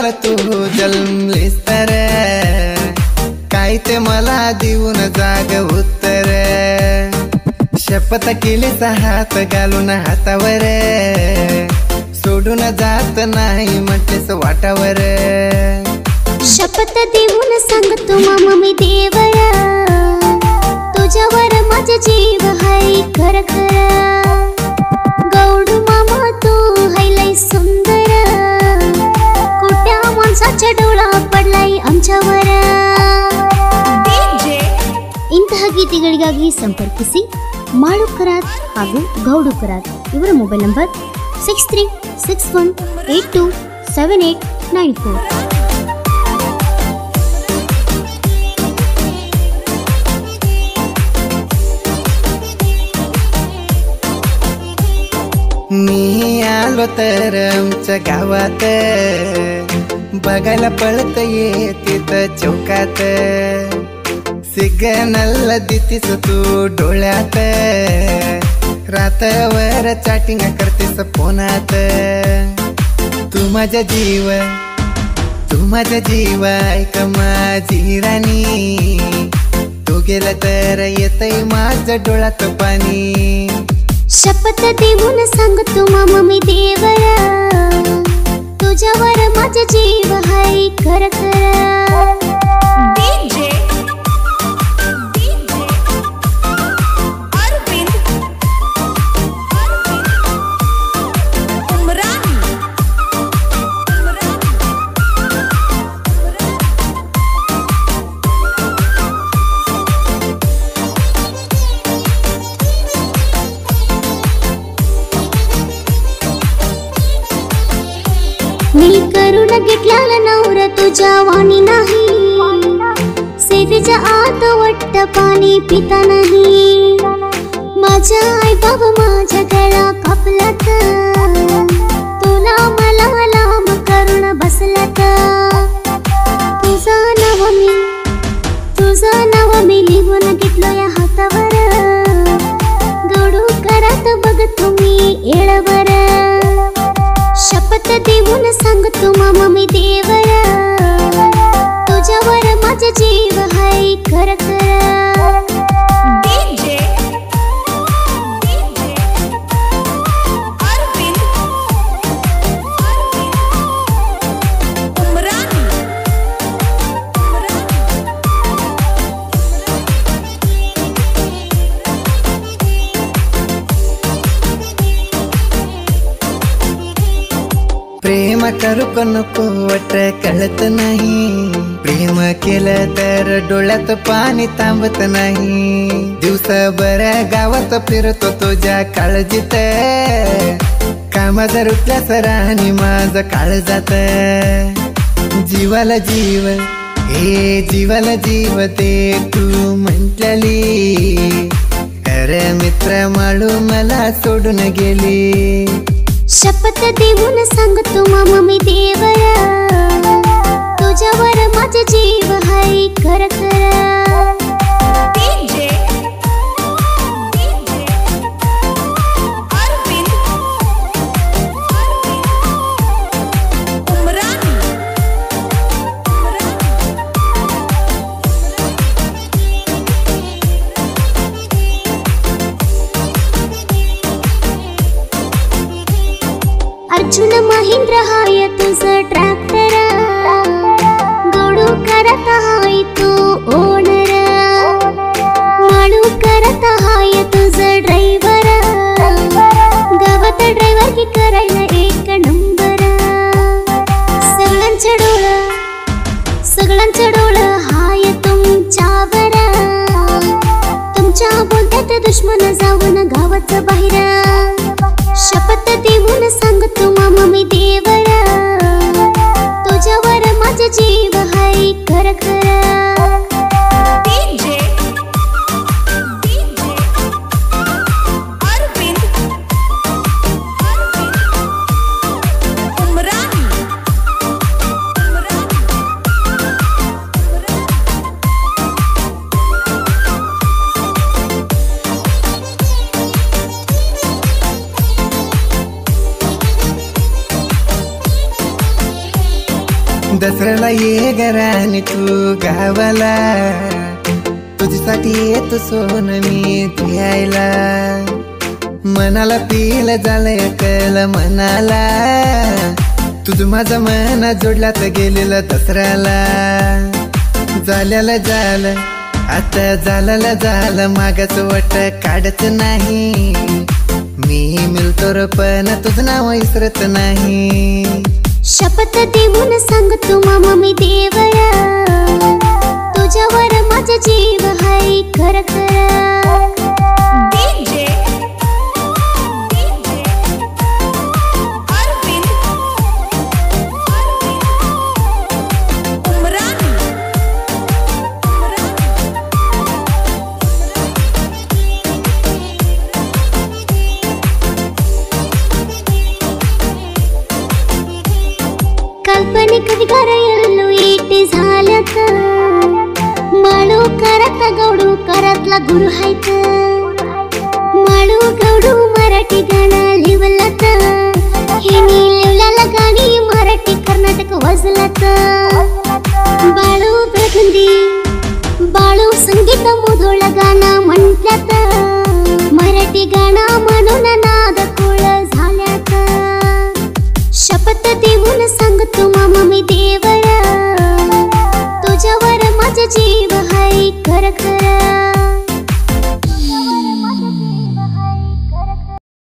मला तू जन्मलीस तर काय ते मला देऊन जाग उत्तर शपथ केलीस हात घालून हातावर सोडून जात नाही म्हटलेस वाटावर शपथ देऊन सांगतो मामा मी देवरा तुझ्यावर माझा जीव हाय खर खर गौडू मामा तू हायलाय सुंदर कुठ्या माणसाचा डोळा पडलाय आमच्यावर ಇಂತಹ ಗೀತೆಗಳಿಗಾಗಿ ಸಂಪರ್ಕಿಸಿ ಮಾಳುಕರಾತ್ ಹಾಗೂ ಗೌಡುಕರಾತ್ ಇವರ ಮೊಬೈಲ್ ನಂಬರ್ 6361827894 मी आलो तर आमच्या गावात बघायला पळत येते चौकात सिग्नल देतीस तू डोळ्यात रातवर चॅटिंग करतेस फोनात तू माझा जीव ऐक माझी राणी तू गेला तर येतय माझ्या डोळ्यात पाणी शपथ देऊन सांगतो मामा मी देवरा तुझ्यावर माझा जीव हाय खर खर मी करून घेतल्याला नवरा तुझ्या वाणी नाही सेवेच्या आत वाटत पाणी पिता नाही माझ्या आई बाबा माझ्या गळा कापलात तुला मला लांब करून बसलात तुझं नाव मी लिहून घेतलो या हातावर गौडू करत बघ तुम्ही येळवर शपथ देऊन सांगतो मामा मी देवरा तुझ्यावर माझा जीव हाय खर खर प्रेम करू का नको वाट कळत नाही प्रेम केलं तर डोळ्यात पाणी थांबत नाही दिवसभर गावात फिरतो तुझ्या काळजीत कामात रुटल्यास राणी माझं काळ जात जीवाला जीव दे तू म्हटलेली अरे मित्र माळू मला सोडून गेली शपथ देऊन सांगतो मामा मी देवरा तुझ्यावर माझा जीव हाय खर खर अर्जुन महेंद्र हाय तुझं ट्रॅक्टर गौडू करत हाय तू ओनर माळू करत हाय तुझं ड्रायव्हर गावात ड्रायव्हर की करायला एक नंबर सगळ्यांचं डोळं हाय तुमच्यावर तुमच्या बोलत्यात दुश्मन जाऊन गावाचं बाहेर शपथ देऊन सांगतो मामा मी देवरा तुझ्यावर माझा जीव हाय खर खर दसऱ्याला ये घराने तू गावाला तुझ्यासाठी येतो सोन मी द्यायला मनाला पिल झालंय कल मनाला तुझं माझं मन जोडला तर गेलेलं दसऱ्याला झाल्याला झालं आता झालं मागाच वट काढत नाही मी मिळतो र पण तुझं नाव विसरत नाही शपथ देऊन सांगतो मामा मी देवरा तुझ्यावर माझा जीव हाय खर खर काल्पनिक विचारायलो इटे झाल्यात माळू करत गौडू करतला गुरु हायत माळू गौडू मराठी गाणं लिवलत हेनी लिवल्याला गाणी मराठी कर्नाटक वाजलत बाळू बेगंदी बाळू संगीत मुधोळ गाणं म्हटल्यात मराठी गाणं म्हणून नाद कुळ झाल्यात शपथ देऊन सांगतो मामा मी देवरा तुझ्यावर माझा जीव हाय खर खर